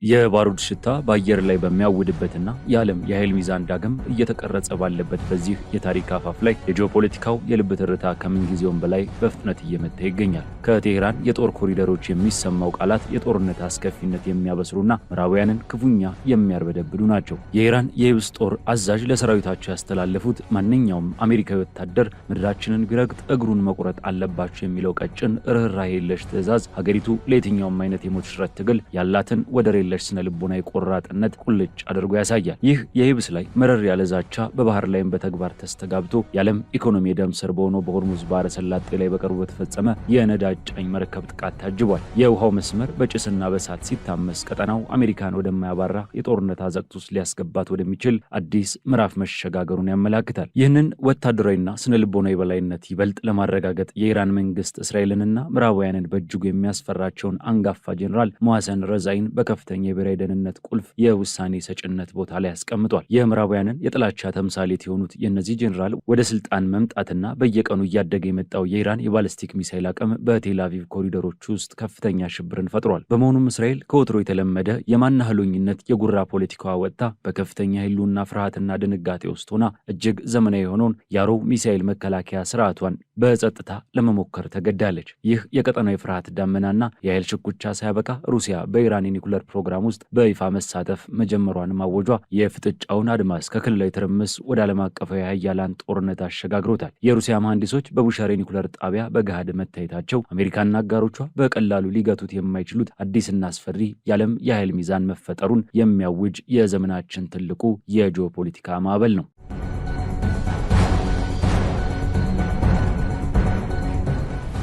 የባሩድ ሽታ በአየር ላይ በሚያውድበትና የዓለም የኃይል ሚዛን ዳግም እየተቀረጸ ባለበት በዚህ የታሪክ አፋፍ ላይ የጂኦፖለቲካው የልብ ትርታ ከምንጊዜውም በላይ በፍጥነት እየመታ ይገኛል። ከቴህራን የጦር ኮሪደሮች የሚሰማው ቃላት የጦርነት አስከፊነት የሚያበስሩና ምዕራባውያንን ክፉኛ የሚያርበደብዱ ናቸው። የኢራን የየብስ ጦር አዛዥ ለሰራዊታቸው ያስተላለፉት ማንኛውም አሜሪካዊ ወታደር ምድራችንን ቢረግጥ እግሩን መቁረጥ አለባቸው የሚለው ቀጭን ርኅራኄ የለሽ ትዕዛዝ ሀገሪቱ ለየትኛውም አይነት የሞት ሽረት ትግል ያላትን ወደር የለሽ ስነ ልቦናዊ ቆራጥነት ቁልጭ አድርጎ ያሳያል። ይህ የየብስ ላይ መረር ያለ ዛቻ በባህር ላይም በተግባር ተስተጋብቶ የዓለም ኢኮኖሚ የደም ስር በሆነው በሆርሙዝ ባህረ ሰላጤ ላይ በቅርቡ በተፈጸመ የነዳጅ ጫኝ መርከብ ጥቃት ታጅቧል። የውሃው መስመር በጭስና በሳት ሲታመስ ቀጠናው አሜሪካን ወደማያባራ የጦርነት አዘቅት ውስጥ ሊያስገባት ወደሚችል አዲስ ምዕራፍ መሸጋገሩን ያመላክታል። ይህንን ወታደራዊና ስነ ልቦናዊ በላይነት ይበልጥ ለማረጋገጥ የኢራን መንግስት እስራኤልንና ምዕራባውያንን በእጅጉ የሚያስፈራቸውን አንጋፋ ጄኔራል መዋሰን ረዛይን በከፍተኛ የብሔራዊ ደህንነት ቁልፍ የውሳኔ ሰጭነት ቦታ ላይ ያስቀምጧል። የምዕራባውያንን የጥላቻ ተምሳሌት የሆኑት የእነዚህ ጄኔራል ወደ ስልጣን መምጣትና በየቀኑ እያደገ የመጣው የኢራን የባሊስቲክ ሚሳይል አቅም በቴል አቪቭ ኮሪደሮች ውስጥ ከፍተኛ ሽብርን ፈጥሯል። በመሆኑም እስራኤል ከወትሮ የተለመደ የማናህሎኝነት የጉራ ፖለቲካዋ ወጥታ በከፍተኛ ህልውና ፍርሃትና ድንጋጤ ውስጥ ሆና እጅግ ዘመናዊ የሆነውን የአሮው ሚሳይል መከላከያ ስርዓቷን በጸጥታ ለመሞከር ተገዳለች። ይህ የቀጠናዊ ፍርሃት ዳመናና የኃይል ሽኩቻ ሳያበቃ ሩሲያ በኢራን የኒኩለር ፕሮግራም ውስጥ በይፋ መሳተፍ መጀመሯን ማወጇ የፍጥጫውን አድማስ ከክልላዊ ትርምስ ወደ ዓለም አቀፋዊ ኃያላን ጦርነት አሸጋግሮታል። የሩሲያ መሐንዲሶች በቡሻር የኒኩለር ጣቢያ በገሃድ መታየታቸው አሜሪካና አጋሮቿ በቀላሉ ሊገቱት የማይችሉት አዲስና አስፈሪ የዓለም የኃይል ሚዛን መፈጠሩን የሚያውጅ የዘመናችን ትልቁ የጂኦፖለቲካ ማዕበል ነው።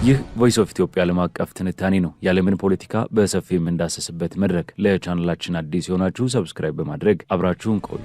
ይህ ቮይስ ኦፍ ኢትዮጵያ ዓለም አቀፍ ትንታኔ ነው። የዓለምን ፖለቲካ በሰፊው የምንዳሰስበት መድረክ። ለቻናላችን አዲስ የሆናችሁ ሰብስክራይብ በማድረግ አብራችሁን ቆዩ።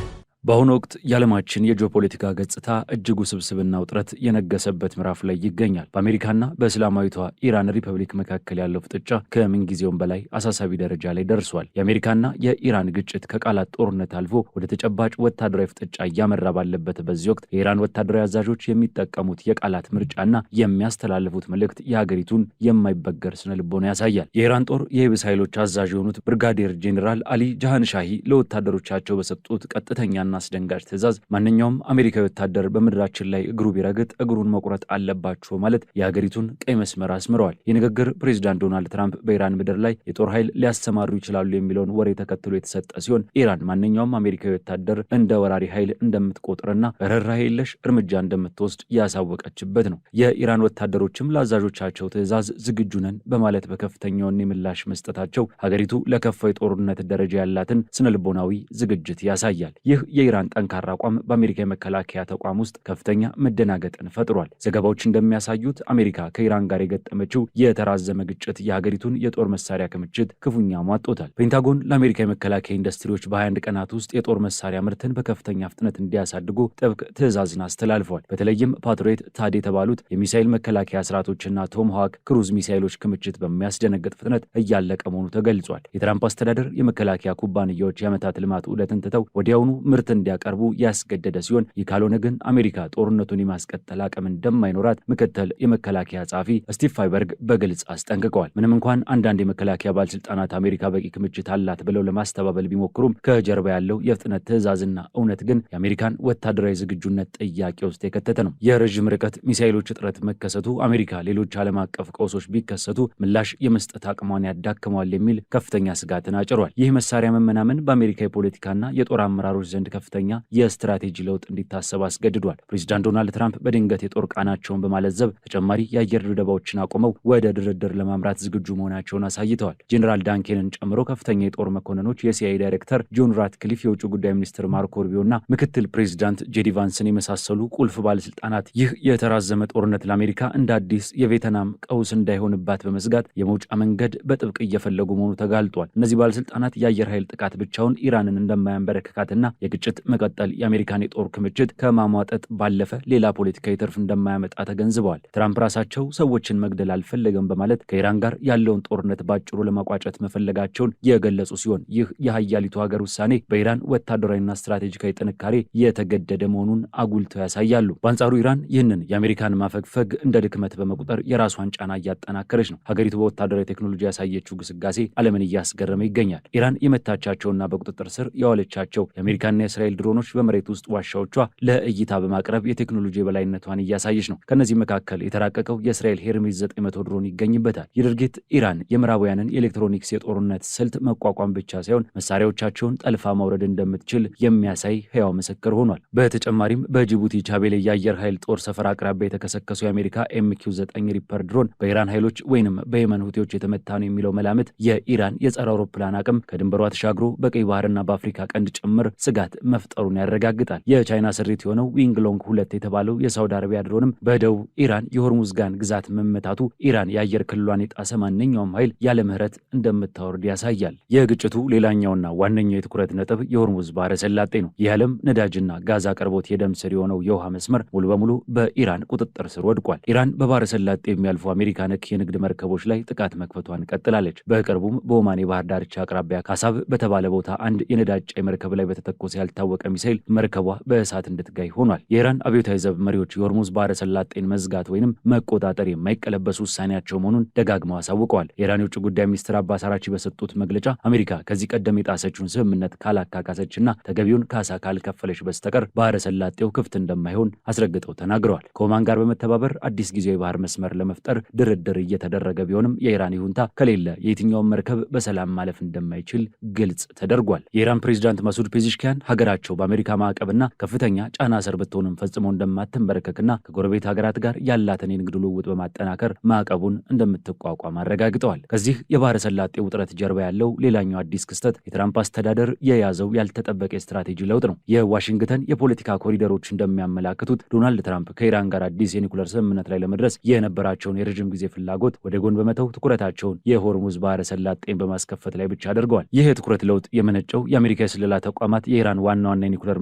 በአሁኑ ወቅት የዓለማችን የጂኦፖለቲካ ገጽታ እጅግ ውስብስብና ውጥረት የነገሰበት ምዕራፍ ላይ ይገኛል። በአሜሪካና በእስላማዊቷ ኢራን ሪፐብሊክ መካከል ያለው ፍጥጫ ከምንጊዜውም በላይ አሳሳቢ ደረጃ ላይ ደርሷል። የአሜሪካና የኢራን ግጭት ከቃላት ጦርነት አልፎ ወደ ተጨባጭ ወታደራዊ ፍጥጫ እያመራ ባለበት በዚህ ወቅት የኢራን ወታደራዊ አዛዦች የሚጠቀሙት የቃላት ምርጫና የሚያስተላልፉት መልእክት የሀገሪቱን የማይበገር ስነ ልቦና ያሳያል። የኢራን ጦር የየብስ ኃይሎች አዛዥ የሆኑት ብርጋዴር ጄኔራል አሊ ጃሃንሻሂ ለወታደሮቻቸው በሰጡት ቀጥተኛ አስደንጋጭ ትዕዛዝ ማንኛውም አሜሪካዊ ወታደር በምድራችን ላይ እግሩ ቢረግጥ እግሩን መቁረጥ አለባቸው ማለት የሀገሪቱን ቀይ መስመር አስምረዋል። የንግግር ፕሬዚዳንት ዶናልድ ትራምፕ በኢራን ምድር ላይ የጦር ኃይል ሊያሰማሩ ይችላሉ የሚለውን ወሬ ተከትሎ የተሰጠ ሲሆን ኢራን ማንኛውም አሜሪካዊ ወታደር እንደ ወራሪ ኃይል እንደምትቆጥርና ርኅራኄ የለሽ እርምጃ እንደምትወስድ ያሳወቀችበት ነው። የኢራን ወታደሮችም ለአዛዦቻቸው ትዕዛዝ ዝግጁ ነን በማለት በከፍተኛውን ምላሽ መስጠታቸው ሀገሪቱ ለከፋ የጦርነት ደረጃ ያላትን ስነልቦናዊ ዝግጅት ያሳያል። ይህ የኢራን ጠንካራ አቋም በአሜሪካ የመከላከያ ተቋም ውስጥ ከፍተኛ መደናገጥን ፈጥሯል። ዘገባዎች እንደሚያሳዩት አሜሪካ ከኢራን ጋር የገጠመችው የተራዘመ ግጭት የሀገሪቱን የጦር መሳሪያ ክምችት ክፉኛ ሟጦታል። ፔንታጎን ለአሜሪካ የመከላከያ ኢንዱስትሪዎች በ21 ቀናት ውስጥ የጦር መሳሪያ ምርትን በከፍተኛ ፍጥነት እንዲያሳድጉ ጥብቅ ትዕዛዝን አስተላልፏል። በተለይም ፓትሪዮት ታድ የተባሉት የሚሳይል መከላከያ ስርዓቶችና ቶምሃክ ክሩዝ ሚሳይሎች ክምችት በሚያስደነግጥ ፍጥነት እያለቀ መሆኑ ተገልጿል። የትራምፕ አስተዳደር የመከላከያ ኩባንያዎች የዓመታት ልማት ዑደትን ትተው ወዲያውኑ ምርት እንዲያቀርቡ ያስገደደ ሲሆን ይህ ካልሆነ ግን አሜሪካ ጦርነቱን የማስቀጠል አቅም እንደማይኖራት ምክትል የመከላከያ ጸሐፊ ስቲቭ ፋይበርግ በግልጽ አስጠንቅቀዋል። ምንም እንኳን አንዳንድ የመከላከያ ባለስልጣናት አሜሪካ በቂ ክምችት አላት ብለው ለማስተባበል ቢሞክሩም ከጀርባ ያለው የፍጥነት ትዕዛዝና እውነት ግን የአሜሪካን ወታደራዊ ዝግጁነት ጥያቄ ውስጥ የከተተ ነው። የረዥም ርቀት ሚሳይሎች እጥረት መከሰቱ አሜሪካ ሌሎች ዓለም አቀፍ ቀውሶች ቢከሰቱ ምላሽ የመስጠት አቅሟን ያዳክመዋል የሚል ከፍተኛ ስጋትን አጭሯል። ይህ መሳሪያ መመናመን በአሜሪካ የፖለቲካና የጦር አመራሮች ዘንድ ከፍተኛ የስትራቴጂ ለውጥ እንዲታሰብ አስገድዷል። ፕሬዚዳንት ዶናልድ ትራምፕ በድንገት የጦር ቃናቸውን በማለዘብ ተጨማሪ የአየር ድብደባዎችን አቁመው ወደ ድርድር ለማምራት ዝግጁ መሆናቸውን አሳይተዋል። ጄኔራል ዳንኬንን ጨምሮ ከፍተኛ የጦር መኮንኖች፣ የሲአይኤ ዳይሬክተር ጆን ራትክሊፍ፣ የውጭ ጉዳይ ሚኒስትር ማርኮ ሩቢዮና ምክትል ፕሬዚዳንት ጄዲ ቫንስን የመሳሰሉ ቁልፍ ባለስልጣናት ይህ የተራዘመ ጦርነት ለአሜሪካ እንደ አዲስ የቬትናም ቀውስ እንዳይሆንባት በመስጋት የመውጫ መንገድ በጥብቅ እየፈለጉ መሆኑ ተጋልጧል። እነዚህ ባለስልጣናት የአየር ኃይል ጥቃት ብቻውን ኢራንን እንደማያንበረክካትና የግጭ ግጭት መቀጠል የአሜሪካን የጦር ክምችት ከማሟጠጥ ባለፈ ሌላ ፖለቲካዊ ትርፍ እንደማያመጣ ተገንዝበዋል። ትራምፕ ራሳቸው ሰዎችን መግደል አልፈለገም በማለት ከኢራን ጋር ያለውን ጦርነት ባጭሩ ለማቋጨት መፈለጋቸውን የገለጹ ሲሆን ይህ የሀያሊቱ ሀገር ውሳኔ በኢራን ወታደራዊና ስትራቴጂካዊ ጥንካሬ የተገደደ መሆኑን አጉልተው ያሳያሉ። በአንጻሩ ኢራን ይህንን የአሜሪካን ማፈግፈግ እንደ ድክመት በመቁጠር የራሷን ጫና እያጠናከረች ነው። ሀገሪቱ በወታደራዊ ቴክኖሎጂ ያሳየችው ግስጋሴ ዓለምን እያስገረመ ይገኛል። ኢራን የመታቻቸውና በቁጥጥር ስር ያዋለቻቸው የአሜሪካና የእስራኤል ድሮኖች በመሬት ውስጥ ዋሻዎቿ ለእይታ በማቅረብ የቴክኖሎጂ የበላይነቷን እያሳየች ነው። ከነዚህ መካከል የተራቀቀው የእስራኤል ሄርሜስ 900 ድሮን ይገኝበታል። ይህ ድርጊት ኢራን የምዕራባውያንን ኤሌክትሮኒክስ የጦርነት ስልት መቋቋም ብቻ ሳይሆን መሳሪያዎቻቸውን ጠልፋ ማውረድ እንደምትችል የሚያሳይ ሕያው ምስክር ሆኗል። በተጨማሪም በጅቡቲ ቻቤሌ የአየር ኃይል ጦር ሰፈር አቅራቢያ የተከሰከሱ የአሜሪካ MQ-9 ሪፐር ድሮን በኢራን ኃይሎች ወይንም በየመን ሁቲዎች የተመታ ነው የሚለው መላምት የኢራን የጸረ አውሮፕላን አቅም ከድንበሯ ተሻግሮ በቀይ ባህርና በአፍሪካ ቀንድ ጭምር ስጋት መፍጠሩን ያረጋግጣል። የቻይና ስሪት የሆነው ዊንግሎንግ 2 የተባለው የሳውዲ አረቢያ ድሮንም በደቡብ ኢራን የሆርሙዝጋን ግዛት መመታቱ ኢራን የአየር ክልሏን የጣሰ ማንኛውም ኃይል ያለ ምህረት እንደምታወርድ ያሳያል። የግጭቱ ሌላኛውና ዋነኛው የትኩረት ነጥብ የሆርሙዝ ባህረ ሰላጤ ነው። የዓለም ነዳጅና ጋዝ አቅርቦት የደም ስር የሆነው የውሃ መስመር ሙሉ በሙሉ በኢራን ቁጥጥር ስር ወድቋል። ኢራን በባህረ ሰላጤ የሚያልፉ አሜሪካ ነክ የንግድ መርከቦች ላይ ጥቃት መክፈቷን ቀጥላለች። በቅርቡም በኦማን የባህር ዳርቻ አቅራቢያ ካሳብ በተባለ ቦታ አንድ የነዳጅ ጫኝ መርከብ ላይ በተተኮሰ ያልታወቀ ሚሳኤል መርከቧ በእሳት እንድትጋይ ሆኗል። የኢራን አብዮታዊ ዘብ መሪዎች የሆርሙዝ ባህረ ሰላጤን መዝጋት ወይንም መቆጣጠር የማይቀለበስ ውሳኔያቸው መሆኑን ደጋግመው አሳውቀዋል። የኢራን የውጭ ጉዳይ ሚኒስትር አባስ አራቺ በሰጡት መግለጫ አሜሪካ ከዚህ ቀደም የጣሰችውን ስምምነት ካላካካሰችና ተገቢውን ካሳ ካልከፈለች በስተቀር ባህረ ሰላጤው ክፍት እንደማይሆን አስረግጠው ተናግረዋል። ከኦማን ጋር በመተባበር አዲስ ጊዜያዊ ባህር መስመር ለመፍጠር ድርድር እየተደረገ ቢሆንም የኢራን ይሁንታ ከሌለ የትኛውን መርከብ በሰላም ማለፍ እንደማይችል ግልጽ ተደርጓል። የኢራን ፕሬዚዳንት መሱድ ፔዚሽኪያን ሀገራቸው በአሜሪካ ማዕቀብና ከፍተኛ ጫና ስር ብትሆንም ፈጽሞ እንደማትንበረከክና ከጎረቤት ሀገራት ጋር ያላትን የንግድ ልውውጥ በማጠናከር ማዕቀቡን እንደምትቋቋም አረጋግጠዋል። ከዚህ የባህረ ሰላጤ ውጥረት ጀርባ ያለው ሌላኛው አዲስ ክስተት የትራምፕ አስተዳደር የያዘው ያልተጠበቀ ስትራቴጂ ለውጥ ነው። የዋሽንግተን የፖለቲካ ኮሪደሮች እንደሚያመላክቱት ዶናልድ ትራምፕ ከኢራን ጋር አዲስ የኒኩለር ስምምነት ላይ ለመድረስ የነበራቸውን የረጅም ጊዜ ፍላጎት ወደ ጎን በመተው ትኩረታቸውን የሆርሙዝ ባህረ ሰላጤን በማስከፈት ላይ ብቻ አድርገዋል። ይህ የትኩረት ለውጥ የመነጨው የአሜሪካ የስለላ ተቋማት የኢራን ዋና ዋና የኒኩለር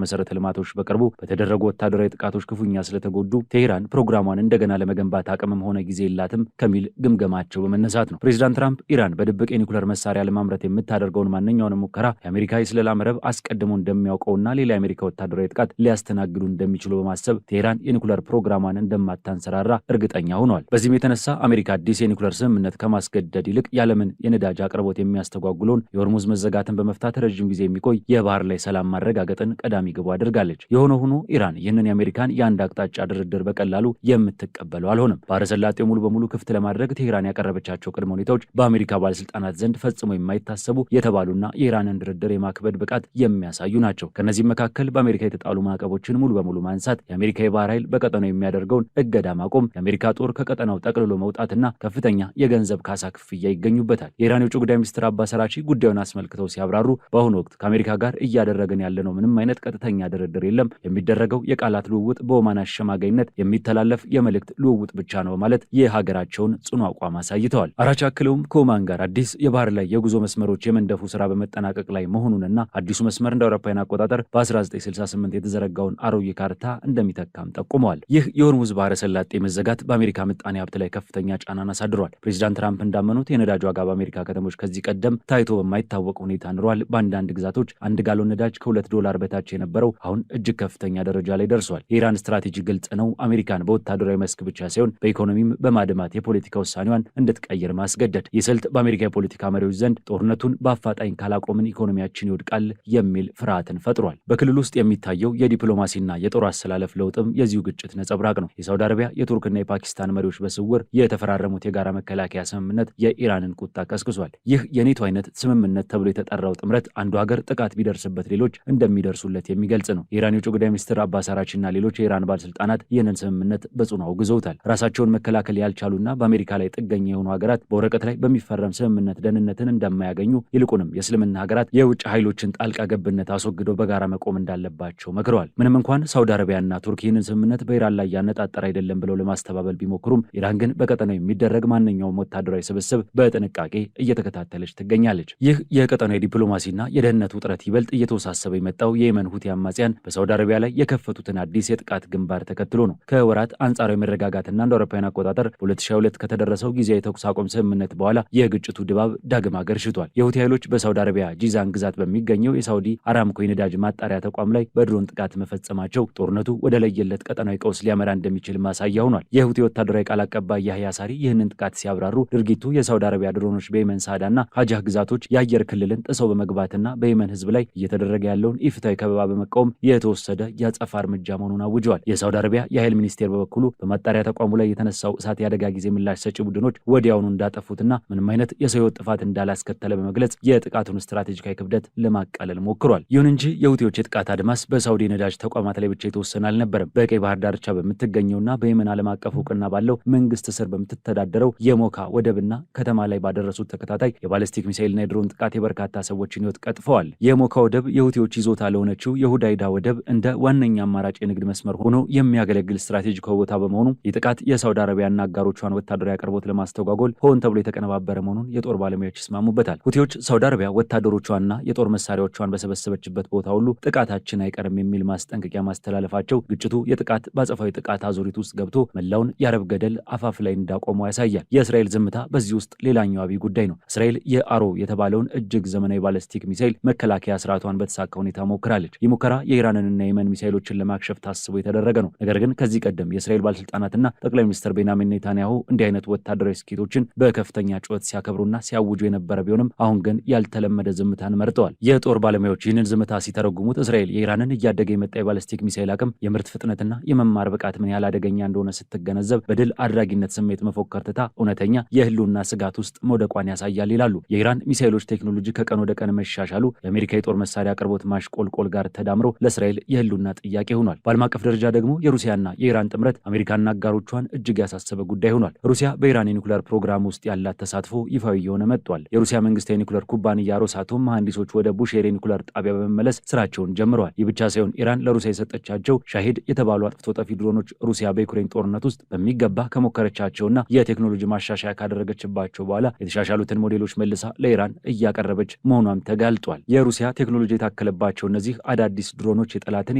መሰረተ ልማቶች በቅርቡ በተደረጉ ወታደራዊ ጥቃቶች ክፉኛ ስለተጎዱ ቴሄራን ፕሮግራሟን እንደገና ለመገንባት አቅምም ሆነ ጊዜ የላትም ከሚል ግምገማቸው በመነሳት ነው። ፕሬዚዳንት ትራምፕ ኢራን በድብቅ የኒኩለር መሳሪያ ለማምረት የምታደርገውን ማንኛውንም ሙከራ የአሜሪካ የስለላ መረብ አስቀድሞ እንደሚያውቀውና ሌላ የአሜሪካ ወታደራዊ ጥቃት ሊያስተናግዱ እንደሚችሉ በማሰብ ቴሄራን የኒኩለር ፕሮግራሟን እንደማታንሰራራ እርግጠኛ ሆኗል። በዚህም የተነሳ አሜሪካ አዲስ የኒኩለር ስምምነት ከማስገደድ ይልቅ የዓለምን የነዳጅ አቅርቦት የሚያስተጓጉለውን የሆርሙዝ መዘጋትን በመፍታት ረጅም ጊዜ የሚቆይ የባህር ላይ ሰላም ማረጋገጥን ቀዳሚ ግቡ አድርጋለች። የሆነ ሆኖ ኢራን ይህንን የአሜሪካን የአንድ አቅጣጫ ድርድር በቀላሉ የምትቀበለው አልሆነም። ባህረ ሰላጤው ሙሉ በሙሉ ክፍት ለማድረግ ቴሄራን ያቀረበቻቸው ቅድመ ሁኔታዎች በአሜሪካ ባለስልጣናት ዘንድ ፈጽሞ የማይታሰቡ የተባሉና የኢራንን ድርድር የማክበድ ብቃት የሚያሳዩ ናቸው። ከነዚህም መካከል በአሜሪካ የተጣሉ ማዕቀቦችን ሙሉ በሙሉ ማንሳት፣ የአሜሪካ የባህር ኃይል በቀጠናው የሚያደርገውን እገዳ ማቆም፣ የአሜሪካ ጦር ከቀጠናው ጠቅልሎ መውጣትና ከፍተኛ የገንዘብ ካሳ ክፍያ ይገኙበታል። የኢራን የውጭ ጉዳይ ሚኒስትር አባስ አራቺ ጉዳዩን አስመልክተው ሲያብራሩ በአሁኑ ወቅት ከአሜሪካ ጋር እያደረግን ያለነው ምንም አይነት ቀጥተኛ ድርድር የለም። የሚደረገው የቃላት ልውውጥ በኦማን አሸማጋይነት የሚተላለፍ የመልእክት ልውውጥ ብቻ ነው ማለት የሀገራቸውን ጽኑ አቋም አሳይተዋል። አራቺ አክለውም ከኦማን ጋር አዲስ የባህር ላይ የጉዞ መስመሮች የመንደፉ ስራ በመጠናቀቅ ላይ መሆኑንና አዲሱ መስመር እንደ አውሮፓውያን አቆጣጠር በ1968 የተዘረጋውን አሮጌ ካርታ እንደሚተካም ጠቁመዋል። ይህ የሆርሙዝ ባህረ ሰላጤ መዘጋት በአሜሪካ ምጣኔ ሀብት ላይ ከፍተኛ ጫናን አሳድሯል። ፕሬዚዳንት ትራምፕ እንዳመኑት የነዳጅ ዋጋ በአሜሪካ ከተሞች ከዚህ ቀደም ታይቶ በማይታወቅ ሁኔታ ንሯል። በአንዳንድ ግዛቶች አንድ ጋሎን ነዳጅ $2 በታች የነበረው አሁን እጅግ ከፍተኛ ደረጃ ላይ ደርሷል። የኢራን ስትራቴጂ ግልጽ ነው። አሜሪካን በወታደራዊ መስክ ብቻ ሳይሆን በኢኮኖሚም በማድማት የፖለቲካ ውሳኔዋን እንድትቀይር ማስገደድ። ይህ ስልት በአሜሪካ የፖለቲካ መሪዎች ዘንድ ጦርነቱን በአፋጣኝ ካላቆምን ኢኮኖሚያችን ይወድቃል የሚል ፍርሃትን ፈጥሯል። በክልል ውስጥ የሚታየው የዲፕሎማሲና የጦር አሰላለፍ ለውጥም የዚሁ ግጭት ነጸብራቅ ነው። የሳውዲ አረቢያ የቱርክና የፓኪስታን መሪዎች በስውር የተፈራረሙት የጋራ መከላከያ ስምምነት የኢራንን ቁጣ ቀስቅሷል። ይህ የኔቶ አይነት ስምምነት ተብሎ የተጠራው ጥምረት አንዱ ሀገር ጥቃት ቢደርስበት ሌሎች እንደሚደርሱለት የሚገልጽ ነው። የኢራን የውጭ ጉዳይ ሚኒስትር አባስ አራቺና ሌሎች የኢራን ባለስልጣናት ይህንን ስምምነት በጽኑ አውግዘውታል። ራሳቸውን መከላከል ያልቻሉና በአሜሪካ ላይ ጥገኛ የሆኑ ሀገራት በወረቀት ላይ በሚፈረም ስምምነት ደህንነትን እንደማያገኙ ይልቁንም የእስልምና ሀገራት የውጭ ኃይሎችን ጣልቃ ገብነት አስወግደው በጋራ መቆም እንዳለባቸው መክረዋል። ምንም እንኳን ሳውዲ አረቢያና ቱርክ ይህንን ስምምነት በኢራን ላይ ያነጣጠረ አይደለም ብለው ለማስተባበል ቢሞክሩም ኢራን ግን በቀጠናው የሚደረግ ማንኛውም ወታደራዊ ስብስብ በጥንቃቄ እየተከታተለች ትገኛለች። ይህ የቀጠናው የዲፕሎማሲና የደህንነት ውጥረት ይበልጥ እየተወሳሰበ የመጣው የየመን ሁቲ አማጽያን በሳውዲ አረቢያ ላይ የከፈቱትን አዲስ የጥቃት ግንባር ተከትሎ ነው። ከወራት አንጻራዊ መረጋጋትና እንደ አውሮፓውያን አቆጣጠር በ2022 ከተደረሰው ጊዜያዊ የተኩስ አቁም ስምምነት በኋላ የግጭቱ ድባብ ዳግም አገርሽቷል። የሁቲ ኃይሎች በሳውዲ አረቢያ ጂዛን ግዛት በሚገኘው የሳውዲ አራምኮ የነዳጅ ማጣሪያ ተቋም ላይ በድሮን ጥቃት መፈጸማቸው ጦርነቱ ወደ ለየለት ቀጠናዊ ቀውስ ሊያመራ እንደሚችል ማሳያ ሆኗል። የሁቲ ወታደራዊ ቃል አቀባይ ያህያ ሳሪ ይህንን ጥቃት ሲያብራሩ ድርጊቱ የሳውዲ አረቢያ ድሮኖች በየመን ሳዳና ሀጃህ ግዛቶች የአየር ክልልን ጥሰው በመግባትና በየመን ህዝብ ላይ እየተደረገ ያለውን ኢፍትሐዊ ከበባ በመቃወም የተወሰደ የአጸፋ እርምጃ መሆኑን አውጀዋል። የሳውዲ አረቢያ የኃይል ሚኒስቴር በበኩሉ በማጣሪያ ተቋሙ ላይ የተነሳው እሳት የአደጋ ጊዜ ምላሽ ሰጪ ቡድኖች ወዲያውኑ እንዳጠፉትና ምንም አይነት የሰው ህይወት ጥፋት እንዳላስከተለ በመግለጽ የጥቃቱን ስትራቴጂካዊ ክብደት ለማቃለል ሞክሯል። ይሁን እንጂ የሁቲዎች የጥቃት አድማስ በሳውዲ ነዳጅ ተቋማት ላይ ብቻ የተወሰነ አልነበረም። በቀይ ባህር ዳርቻ በምትገኘውና በየመን ዓለም አቀፍ እውቅና ባለው መንግስት ስር በምትተዳደረው የሞካ ወደብና ከተማ ላይ ባደረሱት ተከታታይ የባለስቲክ ሚሳኤልና የድሮን ጥቃት የበርካታ ሰዎችን ህይወት ቀጥፈዋል። የሞካ ወደብ የሁቲዎች ይዞታ ለሆነችው የሁዳይዳ ወደብ እንደ ዋነኛ አማራጭ የንግድ መስመር ሆኖ የሚያገለግል ስትራቴጂካዊ ቦታ በመሆኑ ይህ ጥቃት የሳውዲ አረቢያና አጋሮቿን ወታደራዊ አቅርቦት ለማስጠጓጎል ሆን ተብሎ የተቀነባበረ መሆኑን የጦር ባለሙያዎች ይስማሙበታል። ሁቲዎች ሳውዲ አረቢያ ወታደሮቿንና የጦር መሳሪያዎቿን በሰበሰበችበት ቦታ ሁሉ ጥቃታችን አይቀርም የሚል ማስጠንቀቂያ ማስተላለፋቸው ግጭቱ የጥቃት በአጸፋዊ ጥቃት አዙሪት ውስጥ ገብቶ መላውን የአረብ ገደል አፋፍ ላይ እንዳቆመው ያሳያል። የእስራኤል ዝምታ በዚህ ውስጥ ሌላኛው አብይ ጉዳይ ነው። እስራኤል የአሮ የተባለውን እጅግ ዘመናዊ ባለስቲክ ሚሳኤል መከላከያ ስርዓቷን በተሳካ ሁኔታ ሞክራለች። ይህ ሙከራ የኢራንንና የመን ሚሳኤሎችን ለማክሸፍ ታስቦ የተደረገ ነው። ነገር ግን ከዚህ ቀደም የእስራኤል ባለስልጣናትና ጠቅላይ ሚኒስትር ቤንያሚን ኔታንያሁ እንዲህ አይነት ወታደራዊ ስኬቶችን በከፍተኛ ጩኸት ሲያከብሩና ሲያውጁ የነበረ ቢሆንም አሁን ግን ያልተለመደ ዝምታን መርጠዋል። የጦር ባለሙያዎች ይህንን ዝምታ ሲተረጉሙት እስራኤል የኢራንን እያደገ የመጣ የባለስቲክ ሚሳኤል አቅም፣ የምርት ፍጥነትና የመማር ብቃት ምን ያህል አደገኛ እንደሆነ ስትገነዘብ በድል አድራጊነት ስሜት መፎከር ትታ እውነተኛ የህልውና ስጋት ውስጥ መውደቋን ያሳያል ይላሉ። የኢራን ሚሳኤሎች ቴክኖሎጂ ከቀን ወደ ቀን መሻሻሉ የአሜሪካ የጦር መሳሪያ አቅርቦት ማሽቆልቆል ጋር ተዳምሮ ለእስራኤል የህልውና ጥያቄ ሆኗል። በዓለም አቀፍ ደረጃ ደግሞ የሩሲያና የኢራን ጥምረት አሜሪካና አጋሮቿን እጅግ ያሳሰበ ጉዳይ ሆኗል። ሩሲያ በኢራን የኒኩሌር ፕሮግራም ውስጥ ያላት ተሳትፎ ይፋዊ እየሆነ መጥቷል። የሩሲያ መንግስት የኒኩሌር ኩባንያ ሮሳቶም መሐንዲሶች ወደ ቡሼር የኒኩሌር ጣቢያ በመመለስ ስራቸውን ጀምረዋል። ይህ ብቻ ሳይሆን ኢራን ለሩሲያ የሰጠቻቸው ሻሂድ የተባሉ አጥፍቶ ጠፊ ድሮኖች ሩሲያ በዩክሬን ጦርነት ውስጥ በሚገባ ከሞከረቻቸውና የቴክኖሎጂ ማሻሻያ ካደረገችባቸው በኋላ የተሻሻሉትን ሞዴሎች መልሳ ለኢራን እያቀረበች መሆኗም ተጋልጧል። የሩሲያ ቴክኖሎጂ የታከለባቸው እነዚህ አዳዲስ ድሮኖች የጠላትን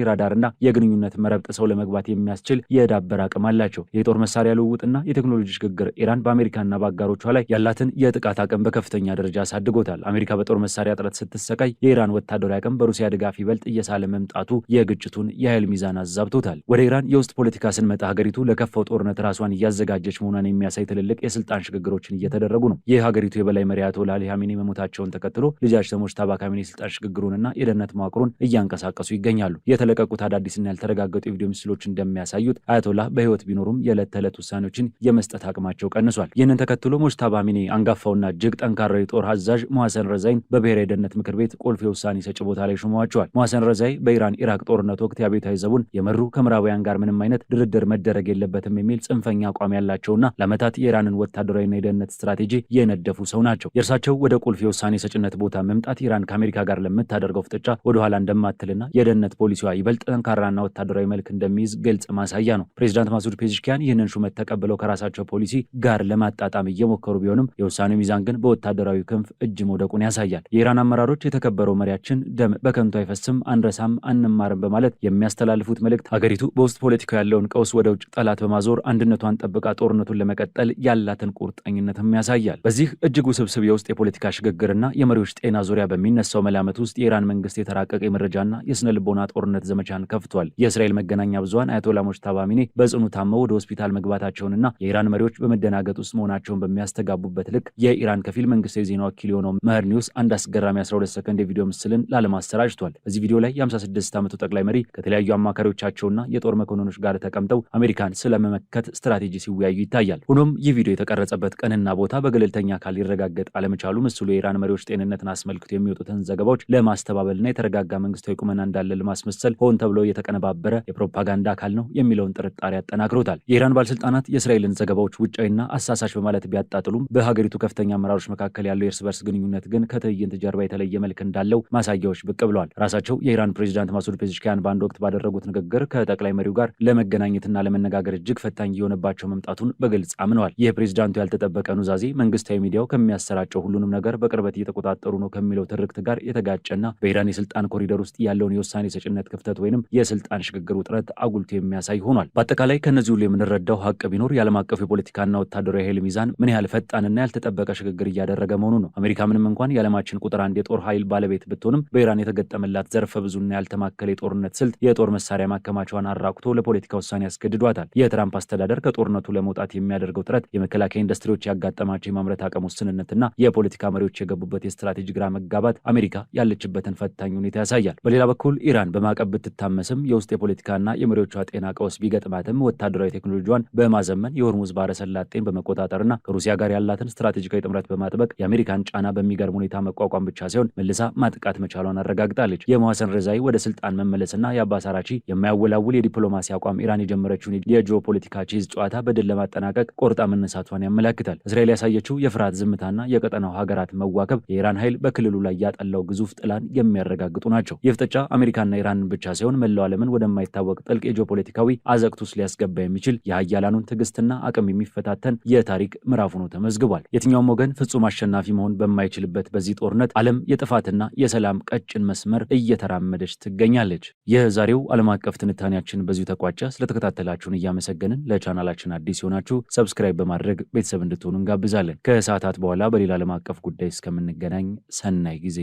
የራዳርና የግንኙነት መረብ ጥሰው ለመግባት የሚያስችል የዳበረ አቅም አላቸው። የጦር መሳሪያ ልውውጥና የቴክኖሎጂ ሽግግር ኢራን በአሜሪካና በአጋሮቿ ላይ ያላትን የጥቃት አቅም በከፍተኛ ደረጃ አሳድጎታል። አሜሪካ በጦር መሳሪያ እጥረት ስትሰቃይ የኢራን ወታደራዊ አቅም በሩሲያ ድጋፍ ይበልጥ እየሳለ መምጣቱ የግጭቱን የኃይል ሚዛን አዛብቶታል። ወደ ኢራን የውስጥ ፖለቲካ ስንመጣ ሀገሪቱ ለከፋው ጦርነት ራሷን እያዘጋጀች መሆኗን የሚያሳይ ትልልቅ የስልጣን ሽግግሮችን እየተደረጉ ነው። የሀገሪቱ የበላይ መሪ አያቶላህ አሊ ኻሜኒ መሞታቸውን ተከትሎ ልጃቸው ሙጅተባ ካሚኒ የስልጣን ሽግግሩንና የደህንነት መዋቅሩን እያንቀሳቀሱ ይገኛሉ። የተለቀቁት አዳዲስና ያልተረጋገጡ የቪዲዮ ምስሎች እንደሚያሳዩት አያቶላህ በህይወት ቢኖሩም የዕለት ተዕለት ውሳኔዎችን የመስጠት አቅማቸው ቀንሷል። ይህንን ተከትሎ ሙጅተባ ካሚኒ አንጋፋውና እጅግ ጠንካራ የጦር አዛዥ ሞሐሰን ረዛይን በብሔራዊ ደህንነት ምክር ቤት ቁልፍ የውሳኔ ሰጪ ቦታ ላይ ሾመዋቸዋል። ሞሐሰን ረዛይ በኢራን ኢራቅ ጦርነት ወቅት የአብዮታዊ ዘቡን የመሩ ከምዕራባውያን ጋር ምንም አይነት ድርድር መደረግ የለበትም የሚል ጽንፈኛ አቋም ያላቸውና ለዓመታት የኢራንን ወታደራዊና የደህንነት ስትራቴጂ የነደፉ ሰው ናቸው። የእርሳቸው ወደ ቁልፍ የውሳኔ ሰጭነት ቦታ መምጣት ኢራን ከአሜሪካ ጋር ለምታደርገው ፍጥጫ ወደኋላ እንደማትልና የደህንነት ፖሊሲዋ ይበልጥ ጠንካራና ወታደራዊ መልክ እንደሚይዝ ግልጽ ማሳያ ነው። ፕሬዚዳንት ማሱድ ፔዜሽኪያን ይህንን ሹመት ተቀብለው ከራሳቸው ፖሊሲ ጋር ለማጣጣም እየሞከሩ ቢሆንም የውሳኔው ሚዛን ግን በወታደራዊ ክንፍ እጅ መውደቁን ያሳያል። የኢራን አመራሮች የተከበረው መሪያችን ደም በከንቱ አይፈስም፣ አንረሳም፣ አንማርም በማለት የሚያስተላልፉት መልእክት ሀገሪቱ በውስጥ ፖለቲካ ያለውን ቀውስ ወደ ውጭ ጠላት በማዞር አንድነቷን ጠብቃ ጦርነቱን ለመቀጠል ያላትን ቁርጠኝነትም ያሳያል። በዚህ እጅግ ውስብስብ የውስጥ የፖለቲካ ሽግግርና የመሪዎች ጤና ዙሪያ በሚነሳው መላመት ውስጥ የኢራን መንግስት የተራቀቀ የመረጃና የስነ ልቦና ጦርነት ዘመቻን ከፍቷል። የእስራኤል መገናኛ ብዙሃን አያቶላህ ሙጅተባ ካሚኒ በጽኑ ታመው ወደ ሆስፒታል መግባታቸውንና የኢራን መሪዎች በመደናገጥ ውስጥ መሆናቸውን በሚያስተጋቡበት ልክ የኢራን ከፊል መንግስታዊ ዜና ወኪል የሆነው መህር ኒውስ አንድ አስገራሚ 12 ሰከንድ የቪዲዮ ምስልን ለዓለም አሰራጭቷል። በዚህ ቪዲዮ ላይ የ56 ዓመቱ ጠቅላይ መሪ ከተለያዩ አማካሪዎቻቸውና የጦር መኮንኖች ጋር ተቀምጠው አሜሪካን ስለመመከት ስትራቴጂ ሲወያዩ ይታያል። ሆኖም ይህ ቪዲዮ የተቀረጸበት ቀንና ቦታ በገለልተኛ አካል ሊረጋገጥ አለመቻሉ ምስሉ የኢራን መሪዎች ጤንነትን አስመልክቶ የሚወጡትን ዘገባዎች ለማስተባበልና የተረጋጋ መንግስታዊ ቁመና እንዳለ ለማስመሰል ሆን ተብሎ የተቀነባበረ የፕሮፓጋንዳ አካል ነው የሚለውን ጥርጣሬ አጠናክሮታል። የኢራን ባለስልጣናት የእስራኤልን ዘገባዎች ውጫዊና አሳሳች በማለት ቢያጣጥሉም በሀገሪቱ ከፍተኛ አመራሮች መካከል ያለው የእርስ በርስ ግንኙነት ግን ከትዕይንት ጀርባ የተለየ መልክ እንዳለው ማሳያዎች ብቅ ብለዋል። ራሳቸው የኢራን ፕሬዚዳንት ማሱድ ፔዜሽኪያን በአንድ ወቅት ባደረጉት ንግግር ከጠቅላይ መሪው ጋር ለመገናኘትና ለመነጋገር እጅግ ፈታኝ እየሆነባቸው መምጣቱን በግልጽ አምነዋል። ይህ ፕሬዚዳንቱ ያልተጠበቀ ኑዛዜ መንግስታዊ ሚዲያው ከሚያሰራጨው ሁሉንም ነገር በቅርበት እየተቆጣጠሩ ነው ከሚለው ትርክት ጋር የተጋጨና በኢራን የስልጣን በስልጣን ኮሪደር ውስጥ ያለውን የውሳኔ ሰጭነት ክፍተት ወይንም የስልጣን ሽግግር ውጥረት አጉልቶ የሚያሳይ ሆኗል። በአጠቃላይ ከነዚህ ሁሉ የምንረዳው ሀቅ ቢኖር የዓለም አቀፉ የፖለቲካና ወታደራዊ ኃይል ሚዛን ምን ያህል ፈጣንና ያልተጠበቀ ሽግግር እያደረገ መሆኑ ነው። አሜሪካ ምንም እንኳን የዓለማችን ቁጥር አንድ የጦር ኃይል ባለቤት ብትሆንም በኢራን የተገጠመላት ዘርፈ ብዙና ያልተማከለ የጦርነት ስልት የጦር መሳሪያ ማከማቿን አራቁቶ ለፖለቲካ ውሳኔ ያስገድዷታል። የትራምፕ አስተዳደር ከጦርነቱ ለመውጣት የሚያደርገው ጥረት የመከላከያ ኢንዱስትሪዎች ያጋጠማቸው የማምረት አቅም ውስንነትና የፖለቲካ መሪዎች የገቡበት የስትራቴጂ ግራ መጋባት አሜሪካ ያለችበትን ፈታኝ ሁኔታ ያሳያል። በሌላ በኩል ኢራን በማዕቀብ ብትታመስም የውስጥ የፖለቲካና የመሪዎቿ ጤና ቀውስ ቢገጥማትም ወታደራዊ ቴክኖሎጂዋን በማዘመን የሆርሙዝ ባህረ ሰላጤን በመቆጣጠርና ከሩሲያ ጋር ያላትን ስትራቴጂካዊ ጥምረት በማጥበቅ የአሜሪካን ጫና በሚገርም ሁኔታ መቋቋም ብቻ ሳይሆን መልሳ ማጥቃት መቻሏን አረጋግጣለች። የመሐሰን ረዛኢ ወደ ስልጣን መመለስና የአባስ አራቺ የማያወላውል የዲፕሎማሲ አቋም ኢራን የጀመረችውን የጂኦፖለቲካ ቼዝ ጨዋታ በድል ለማጠናቀቅ ቆርጣ መነሳቷን ያመለክታል። እስራኤል ያሳየችው የፍርሃት ዝምታና የቀጠናው ሀገራት መዋከብ የኢራን ኃይል በክልሉ ላይ ያጠላው ግዙፍ ጥላን የሚያረጋግጡ ናቸው። ይህ ፍጥጫ አሜሪካና ኢራንን ብቻ ሳይሆን መላው ዓለምን ወደማይታወቅ ጥልቅ የጂኦፖለቲካዊ አዘቅት ውስጥ ሊያስገባ የሚችል የሀያላኑን ትዕግስትና አቅም የሚፈታተን የታሪክ ምዕራፍ ሆኖ ተመዝግቧል። የትኛውም ወገን ፍጹም አሸናፊ መሆን በማይችልበት በዚህ ጦርነት ዓለም የጥፋትና የሰላም ቀጭን መስመር እየተራመደች ትገኛለች። የዛሬው ዓለም አቀፍ ትንታኔያችን በዚሁ ተቋጨ። ስለተከታተላችሁን እያመሰገንን ለቻናላችን አዲስ የሆናችሁ ሰብስክራይብ በማድረግ ቤተሰብ እንድትሆኑ እንጋብዛለን። ከሰዓታት በኋላ በሌላ ዓለም አቀፍ ጉዳይ እስከምንገናኝ ሰናይ ጊዜ